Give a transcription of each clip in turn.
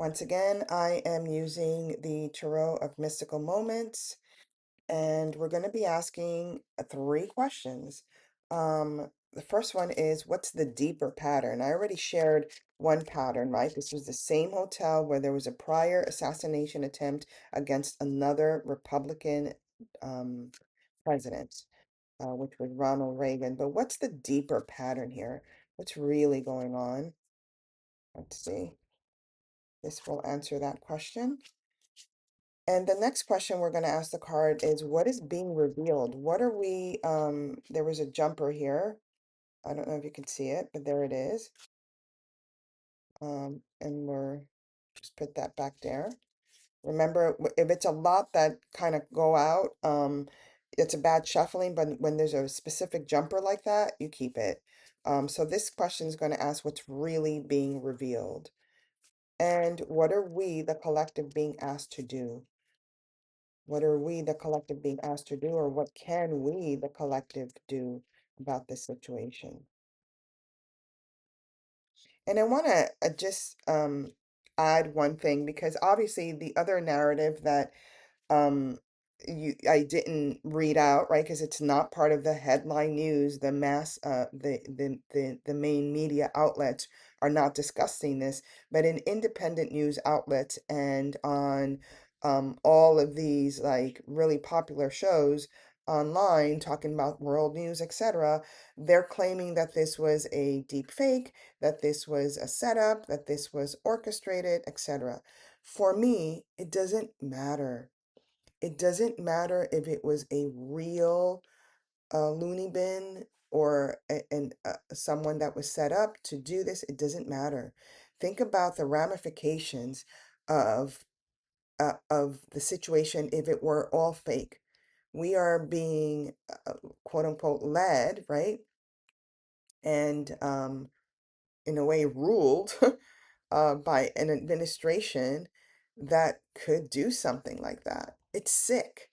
Once again, I am using the Tarot of Mystical Moments, and we're going to be asking three questions. The first one is, what's the deeper pattern? I already shared one pattern, right? This was the same hotel where there was a prior assassination attempt against another Republican um, president, which was Ronald Reagan. But what's the deeper pattern here? What's really going on? Let's see. This will answer that question. And the next question we're going to ask the card is, what is being revealed? What are we, there was a jumper here. I don't know if you can see it, but there it is. And we're just put that back there. Remember, if it's a lot that kind of go out, it's a bad shuffling, but when there's a specific jumper like that, you keep it. So this question is going to ask what's really being revealed. And what are we, the collective, being asked to do? What are we, the collective, being asked to do, or what can we, the collective, do about this situation? And I want to just add one thing because obviously the other narrative that um I didn't read out, right? Because it's not part of the headline news. The mass the main media outlets are not discussing this, but in independent news outlets and on all of these like really popular shows online talking about world news, etc., they're claiming that this was a deep fake, that this was a setup, that this was orchestrated, etc. For me, it doesn't matter. It doesn't matter if it was a real loony bin or someone that was set up to do this. It doesn't matter. Think about the ramifications of of the situation if it were all fake. We are being quote unquote led, right? And in a way ruled by an administration that could do something like that. It's sick.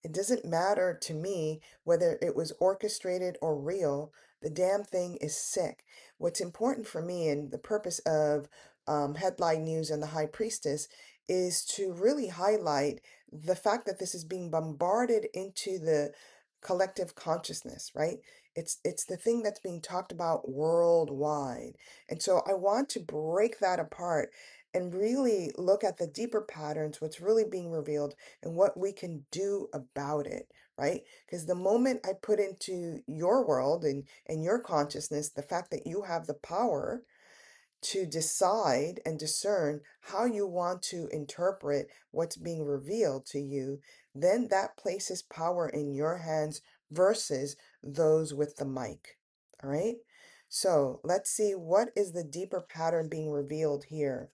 It doesn't matter to me whether it was orchestrated or real. The damn thing is sick. What's important for me and the purpose of Headline News and the High Priestess is to really highlight the fact that this is being bombarded into the collective consciousness, right? It's the thing that's being talked about worldwide. And so I want to break that apart and really look at the deeper patterns, what's really being revealed and what we can do about it, right? Because the moment I put into your world and your consciousness the fact that you have the power to decide and discern how you want to interpret what's being revealed to you, then that places power in your hands versus those with the mic. All right. So let's see, what is the deeper pattern being revealed here?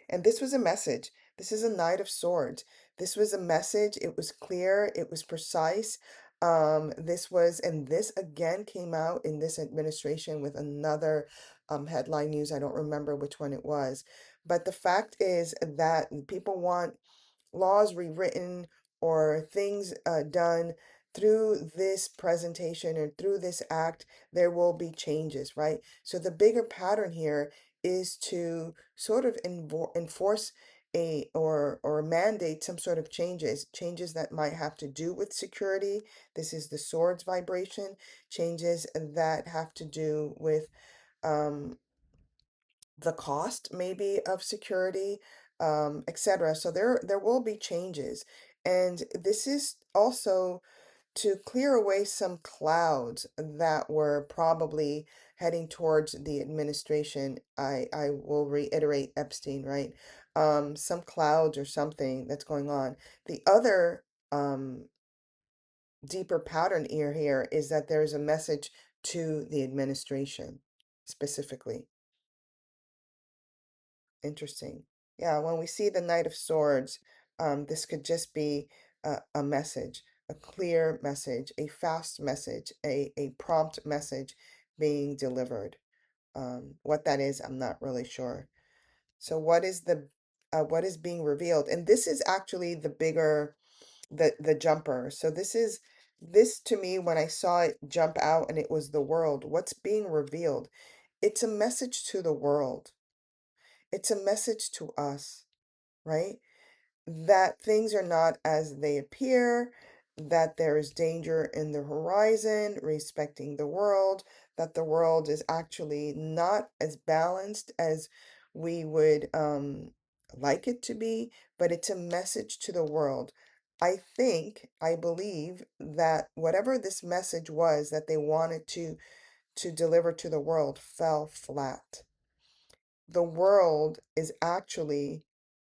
And this was a message. This is a Knight of Swords. This was a message. It was clear. It was precise. And this again came out in this administration with another headline news. I don't remember which one it was. But the fact is that people want laws rewritten or things done through this presentation or through this act. There will be changes, right? So the bigger pattern here is to sort of enforce a or mandate some sort of changes that might have to do with security. This is the swords vibration. Changes that have to do with um the cost maybe of security, etc. So there will be changes. And this is also to clear away some clouds that were probably heading towards the administration. I will reiterate Epstein, right? Some clouds or something that's going on. The other deeper pattern here is that there is a message to the administration specifically. Interesting. Yeah, when we see the Knight of Swords, this could just be a message, a clear message, a fast message, a prompt message being delivered. What that is, I'm not really sure. So what is being revealed? And this is actually the bigger, the jumper. So this to me, when I saw it jump out and it was the world, what's being revealed? It's a message to the world. It's a message to us, right? That things are not as they appear, that there is danger in the horizon, respecting the world, that the world is actually not as balanced as we would like it to be, but it's a message to the world. I believe that whatever this message was that they wanted to deliver to the world fell flat. The world is actually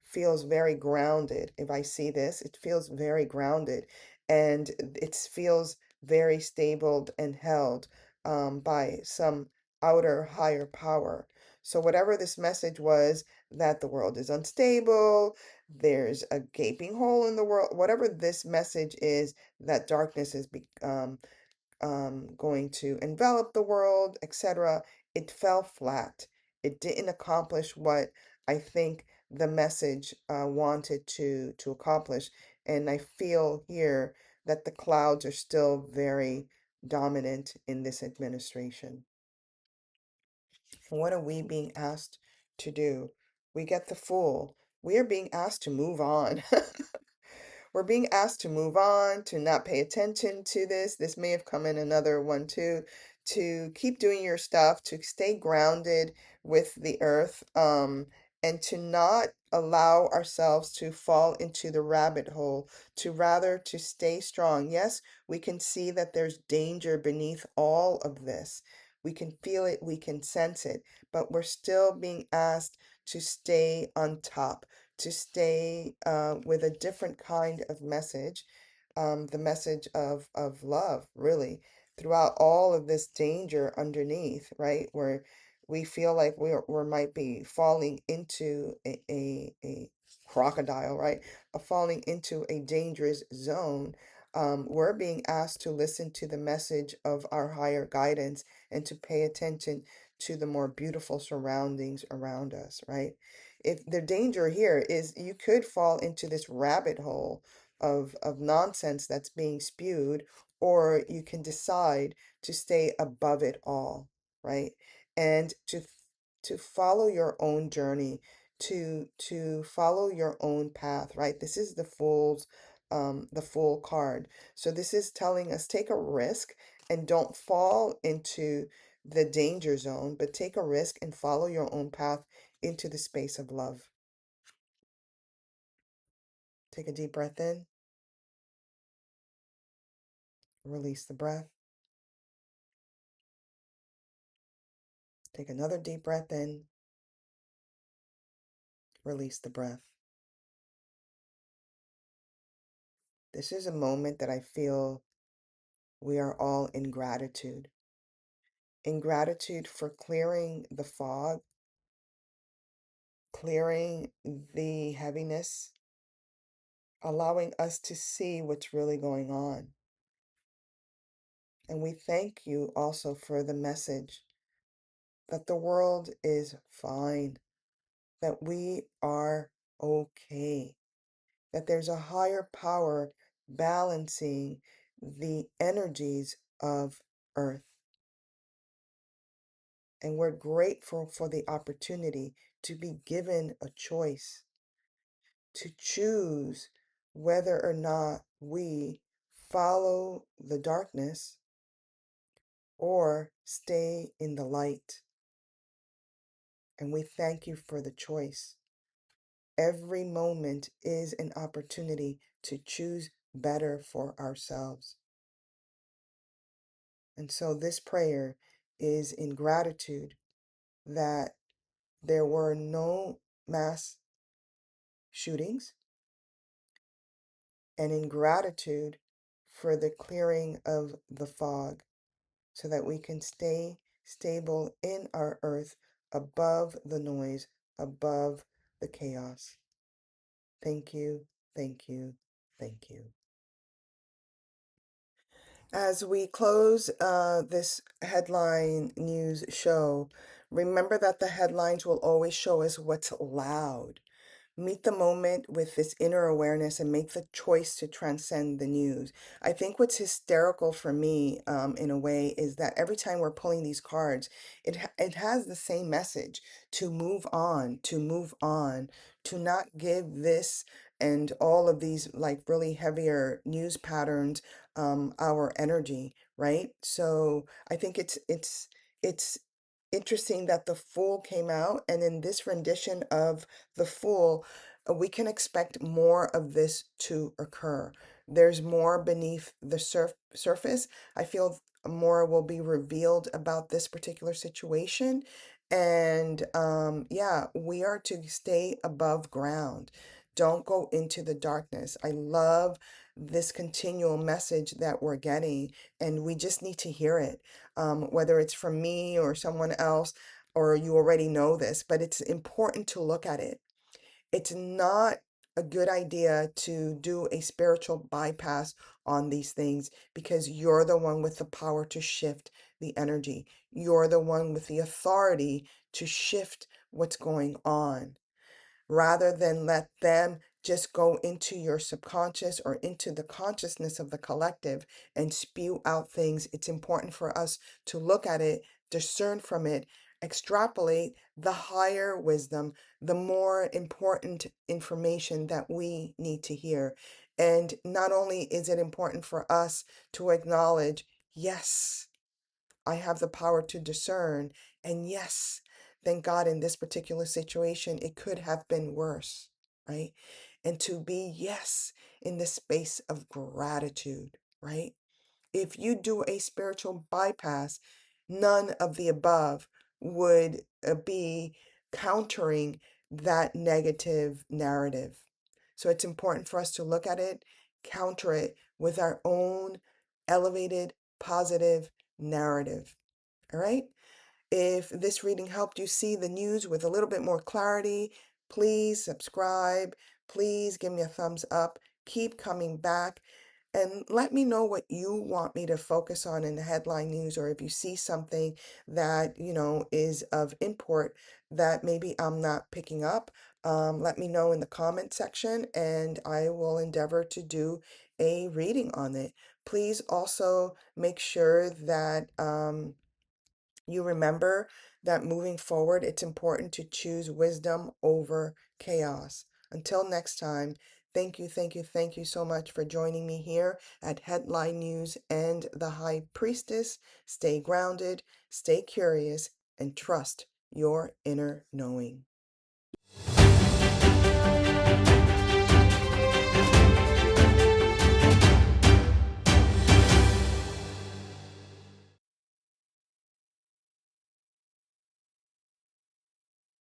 feels very grounded. If I see this, it feels very grounded, and it feels very stable and held by some outer higher power. So whatever this message was, that the world is unstable, there's a gaping hole in the world, whatever this message is, that darkness is going to envelop the world, etc., it fell flat. It didn't accomplish what I think the message wanted to accomplish. And I feel here that the clouds are still very dominant in this administration. And what are we being asked to do? We get the fool. We are being asked to move on. We're being asked to move on, to not pay attention to this. This may have come in another one too, to keep doing your stuff, to stay grounded with the earth, and to not allow ourselves to fall into the rabbit hole, to rather to stay strong. Yes, we can see that there's danger beneath all of this. We can feel it, we can sense it, but we're still being asked to stay on top, to stay with a different kind of message, the message of love, really, throughout all of this danger underneath, right? Where we feel like we might be falling into a crocodile, right? Falling into a dangerous zone. We're being asked to listen to the message of our higher guidance and to pay attention to the more beautiful surroundings around us, right? If the danger here is you could fall into this rabbit hole of nonsense that's being spewed, or you can decide to stay above it all, right? And to follow your own journey, to follow your own path, right? This is the fool card. So this is telling us take a risk and don't fall into the danger zone, but take a risk and follow your own path into the space of love. Take a deep breath in, release the breath. Take another deep breath in, release the breath. This is a moment that I feel we are all in gratitude. In gratitude for clearing the fog, clearing the heaviness, allowing us to see what's really going on. And we thank you also for the message that the world is fine, that we are okay, that there's a higher power balancing the energies of Earth. And we're grateful for the opportunity to be given a choice, to choose whether or not we follow the darkness or stay in the light. And we thank you for the choice. Every moment is an opportunity to choose better for ourselves. And so this prayer is in gratitude that there were no mass shootings, and in gratitude for the clearing of the fog so that we can stay stable in our earth above the noise, above the chaos. Thank you, thank you, thank you. As we close this headline news show, remember that the headlines will always show us what's loud. meet the moment with this inner awareness and make the choice to transcend the news. I think what's hysterical for me, in a way, is that every time we're pulling these cards, it has the same message: to move on, to move on, to not give this and all of these like really heavier news patterns our energy, right? So I think it's interesting that the Fool came out, and in this rendition of the Fool, we can expect more of this to occur. There's more beneath the surface. I feel more will be revealed about this particular situation. And yeah, we are to stay above ground. Don't go into the darkness. I love this continual message that we're getting, and we just need to hear it, whether it's from me or someone else, or you already know this, but it's important to look at it. It's not a good idea to do a spiritual bypass on these things, because you're the one with the power to shift the energy. You're the one with the authority to shift what's going on, rather than let them just go into your subconscious or into the consciousness of the collective and spew out things. It's important for us to look at it, discern from it, extrapolate the higher wisdom, the more important information that we need to hear. And not only is it important for us to acknowledge, yes, I have the power to discern. And yes, thank God in this particular situation, it could have been worse, right? And to be, yes, in the space of gratitude, right? If you do a spiritual bypass, none of the above would be countering that negative narrative. So it's important for us to look at it, counter it with our own elevated, positive narrative. All right? If this reading helped you see the news with a little bit more clarity, please subscribe. Please give me a thumbs up. Keep coming back and let me know what you want me to focus on in the headline news, or if you see something that, is of import that maybe I'm not picking up. Let me know in the comment section, and I will endeavor to do a reading on it. Please also make sure that you remember that moving forward, it's important to choose wisdom over chaos. Until next time, thank you, thank you, thank you so much for joining me here at Headline News and the High Priestess. Stay grounded, stay curious, and trust your inner knowing.